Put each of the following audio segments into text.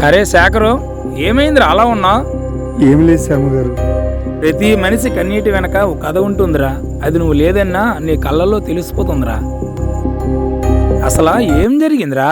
అరే శేఖరు, ఏమైందిరా అలా ఉన్నా? ఏం లేదు శ్యామగారు. ప్రతి మనిషి కన్నీటి వెనక ఒక కథ ఉంటుందిరా. అది నువ్వు లేదన్నా నీ కళ్ళల్లో తెలిసిపోతుందిరా. అసలు ఏం జరిగిందిరా?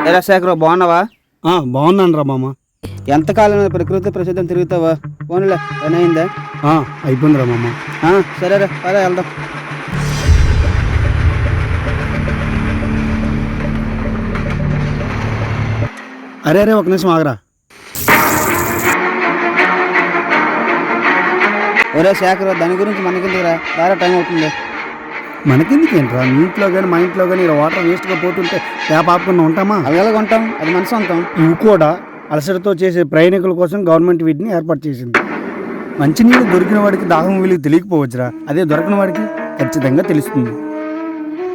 ఎలా శేఖర్ బాగున్నావా? బాగున్నాను రా మామ. ఎంతకాలం ప్రకృతి ప్రసిద్ధం తిరుగుతావా? ఫోన్లే పని అయిందా? అయిపోయింది రా మామ. సరేరా పదా వెళ్దాం. అరే అరే, ఒక నిమిషం ఆగరా. ఒరే శేఖర్, దాని గురించి మనకెందుకురా, బాగా టైం అవుతుంది. మనకెందుకు ఏంట్రా, మీ ఇంట్లో కానీ మా ఇంట్లో కానీ ఇలా వాటర్ వేస్ట్గా పోతుంటే ట్యాప్ ఆపుకుండా ఉంటామా? అవి ఎలా కొంటాం? అది మన సొంతం. ఇవి కూడా అలసటతో చేసే ప్రయాణికుల కోసం గవర్నమెంట్ వీటిని ఏర్పాటు చేసింది. మంచినీళ్ళు దొరికిన వాడికి దాహం విలువ తెలియకపోవచ్చురా, అదే దొరకని వాడికి ఖచ్చితంగా తెలుస్తుంది.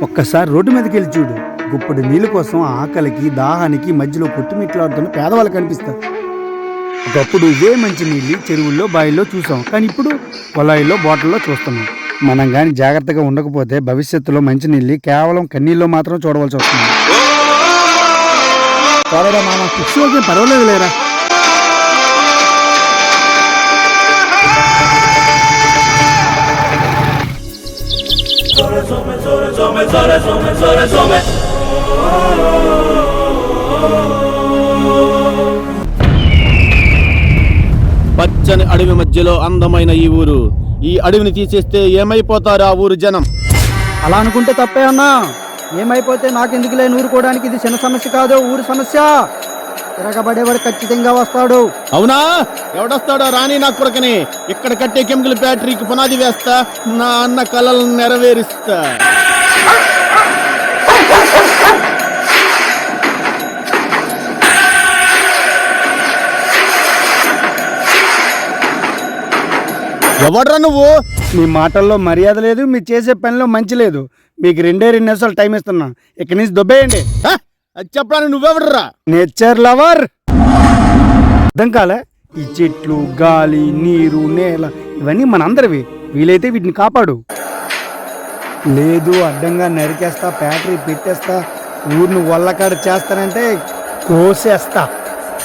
ఒక్కసారి రోడ్డు మీదకి వెళ్ళి చూడు, గుప్పటి నీళ్ళ కోసం ఆకలికి దాహానికి మధ్యలో కొట్టుమిట్లాడుతున్న పేదవాళ్ళు కనిపిస్తారు. ఒకప్పుడు ఇవే మంచి నీళ్ళు చెరువుల్లో బావిల్లో చూసాం, కానీ ఇప్పుడు కొలాయిల్లో బాటిల్లో చూస్తున్నాం. మనం కానీ జాగ్రత్తగా ఉండకపోతే భవిష్యత్తులో మంచినీళ్ళు కేవలం కన్నీళ్ళు మాత్రం చూడవలసి వస్తుంది. త్వరగా మామ, పిక్స్లోకి పర్వాలేదు లేరా. పచ్చని అడవి మధ్యలో అందమైన ఈ ఊరు. ఈ అడవిని తీసేస్తే ఏమైపోతారు ఆ ఊరు జనం? అలా అనుకుంటే తప్పే అన్నా. ఏమైపోతే నాకెందుకు లేని ఊరుకోవడానికి ఇది చిన్న సమస్య కాదు, ఊరు సమస్య. తిరగబడేవాడు ఖచ్చితంగా వస్తాడు. అవునా? ఎవడొస్తాడో రాని నా కొరకని. ఇక్కడ కట్టే కెమికల్ ఫ్యాక్టరీకి పునాది వేస్తా, నా అన్న కలలను నెరవేరుస్తా. ఎవడ్రా నువ్వు? మీ మాటల్లో మర్యాద లేదు, మీరు చేసే పనిలో మంచి లేదు. మీకు 2 నిమిషాలు టైం ఇస్తున్నా, ఇక్కడి నుంచి దొబ్బేయండి. అది చెప్పడానికి నువ్వెవడరా? Nature lover. అర్థం కాలే? ఈ చెట్లు, గాలి, నీరు, నేల ఇవన్నీ మనందరివి. వీలైతే వీటిని కాపాడు. లేదు అడ్డంగా నరికేస్తా, ఫ్యాక్టరీ పెట్టేస్తా, ఊరిని వల్లకాడ చేస్తానంటే కోసేస్తా.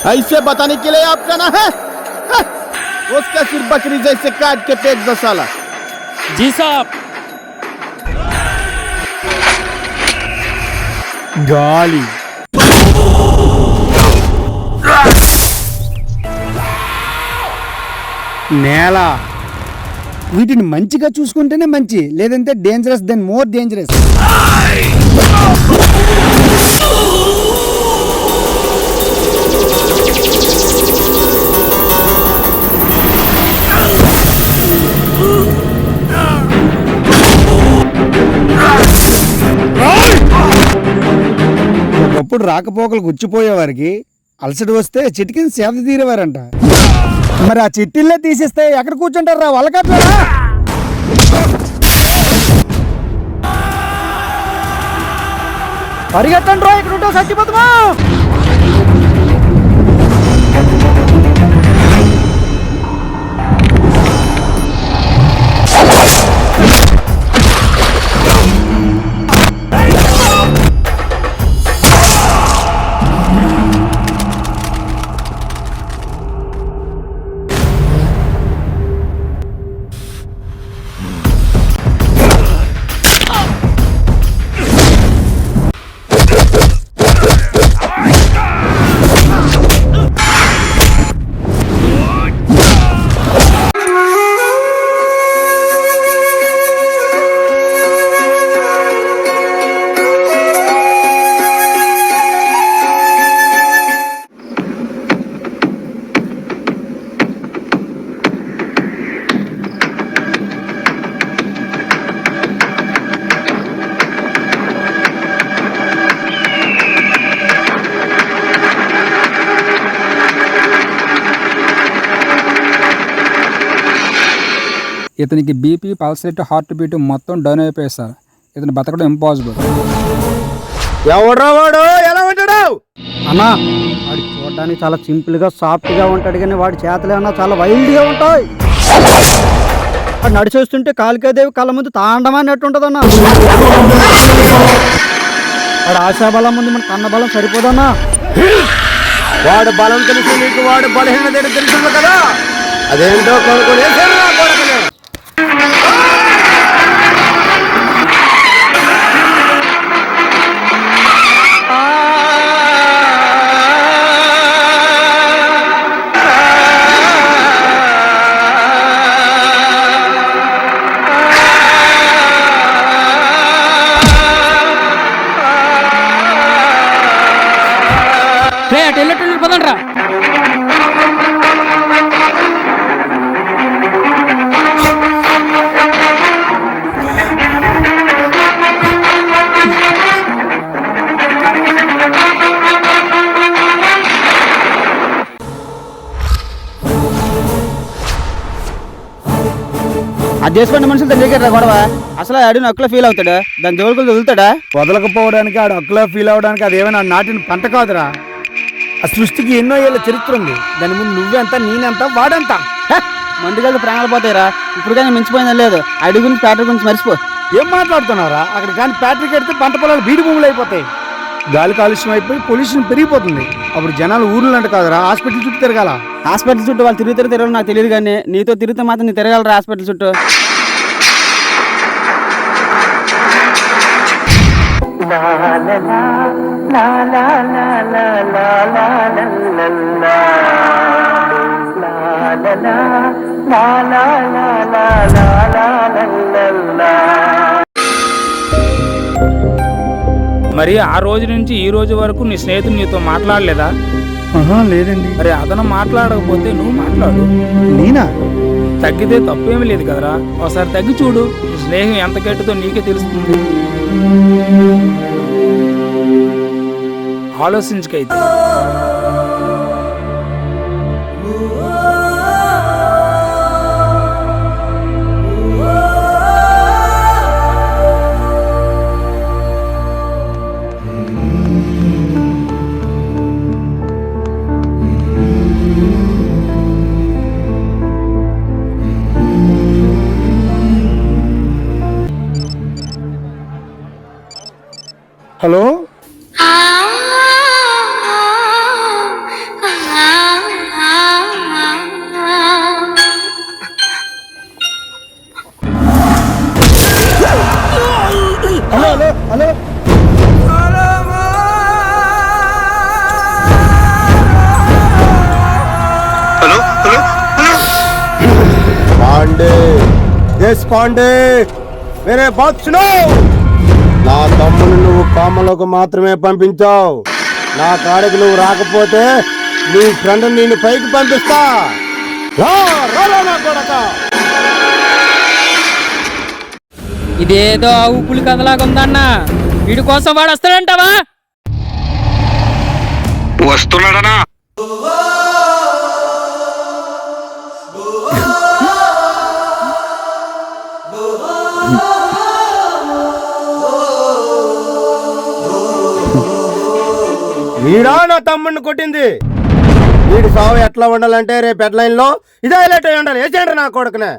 ऐसे बताने के लिए आपका ना है? उसका सिर्फ बकरी जैसे काट के फेंक दो साला. जी साहब. గాలి, నేల, వీటిని మంచిగా చూసుకుంటేనే మంచి, లేదంటే డేంజరస్ దెన్ మోర్ డేంజరస్. ఒకప్పుడు రాకపోకలు గుచ్చిపోయేవారికి అలసట వస్తే చిటికిని సేద తీరేవారంట. మరి ఆ చిట్టిల్లే తీసేస్తే ఎక్కడ కూర్చుంటారు రా వాళ్ళకట్లా? పరిగెత్తండి రా, ఇక్కడ ఉంటావు చచ్చిపోతామా? ఇతనికి BP, pulse rate, heart beat మొత్తం డౌన్ అయిపోయాయి సార్. ఇతను బతకడం ఇంపాసిబుల్. ఎవడ్రా వాడు? ఎలా ఉంటాడు? అన్నా వాడు చూడడానికి చాలా సింపుల్గా సాఫ్ట్గా ఉంటాడు, కానీ వాడి చేతలే అన్నా చాలా వైల్డ్గా ఉంటాయి. వాడు నడిచేస్తుంటే కాళికాదేవి కళ్ళ ముందు తాండమన్నట్టు ఉంటుందన్నా. వాడు ఆశాబలం ముందు మన కన్నబలం సరిపోదన్నా. వాడు బలం తెలుసు నీకు, వాడు బలహీనత తెలుసు కదా. అదేంటో కొనుక్కొని పదండ్రా. అది చేసుకునే మనుషులు దగ్గర గొడవ. అసలు ఆడు నొక్కలో ఫీల్ అవుతాడా? దాని జోలుకులు వదులుతాడా? వదలకపోవడానికి ఆడు హక్కులా ఫీల్ అవడానికి అదేమైనా నాటిన పంట కాదురా. ఆ సృష్టికి ఎన్నో ఏళ్ళ చరిత్ర ఉంది. దాని ముందు నువ్వెంత, నేనెంత, వాడంత. మందుగాళ్ళు ప్రాణాలు పోతాయిరా. ఇప్పుడు కానీ మించిపోయిందని లేదు. ఐడి గురించి ప్యాటర్ గురించి మర్చిపో. ఏం మాట్లాడుతున్నావురా? అక్కడ కానీ ప్యాట్రిక్ ఎడితే పంట పొలాలు బీడి భూములు అయిపోతాయి. గాలి కాలుష్యం అయిపోయి పొల్యూషన్ పెరిగిపోతుంది. అప్పుడు జనాలు ఊర్లు అంటే కాదురా, హాస్పిటల్ చుట్టూ తిరగాల. హాస్పిటల్ చుట్టూ వాళ్ళు తిరగలు నాకు తెలియదు, కానీ నీతో తిరిగితే మాత్రం నీ తిరగలరా హాస్పిటల్ చుట్టూ. మరి ఆ రోజు నుంచి ఈ రోజు వరకు నీ స్నేహితుడు నీతో మాట్లాడలేదా? లేదండి. మరి అతను మాట్లాడకపోతే నువ్వు మాట్లాడు. నేనా? తగ్గితే తప్పేమీ లేదు కదరా. ఒకసారి తగ్గి చూడు, నీ స్నేహం ఎంత గట్టిదో నీకే తెలుస్తుంది. ఆలోచించుకైతే. Hello, hello, hello, hello. Pandey, Deshpande, వేరే బాత్ సునో. నా తమ్ముని నువ్వు కోమలోకి మాత్రమే పంపించావు. నా కాడికి నువ్వు రాకపోతే నీ ఫ్రెండ్ నిన్ను పైకి పంపిస్తా. నా కొడక. ఇదేదో ఆవు పులి కథలాగా ఉందన్నా. వీడి కోసం వాడు వస్తాడంటావా? వస్తున్నాడనా? వీడా నా తమ్ముడిని కొట్టింది? వీడి సావు ఎట్లా ఉండాలంటే రేపు హెడ్లైన్ లో ఇదే హైలైట్ అయి ఉండాలి. వేసేయండి నా కొడుకునే.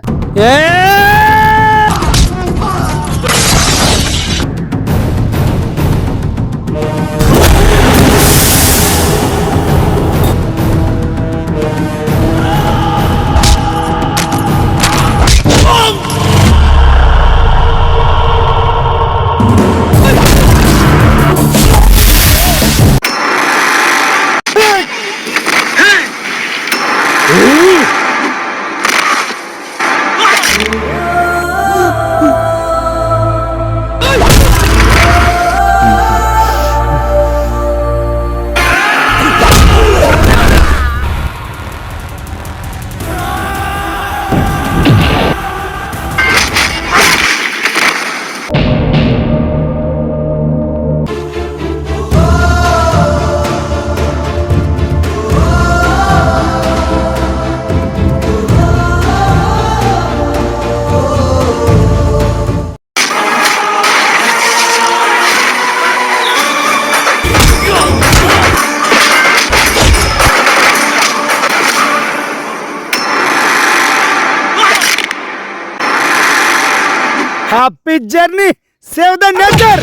Happy journey, save the nature.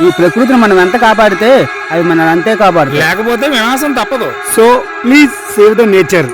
ఈ ప్రకృతిని మనం ఎంత కాపాడితే అవి మనం అంతే కాపాడుతాయి. లేకపోతే వినాశం తప్పదు. So please save the nature.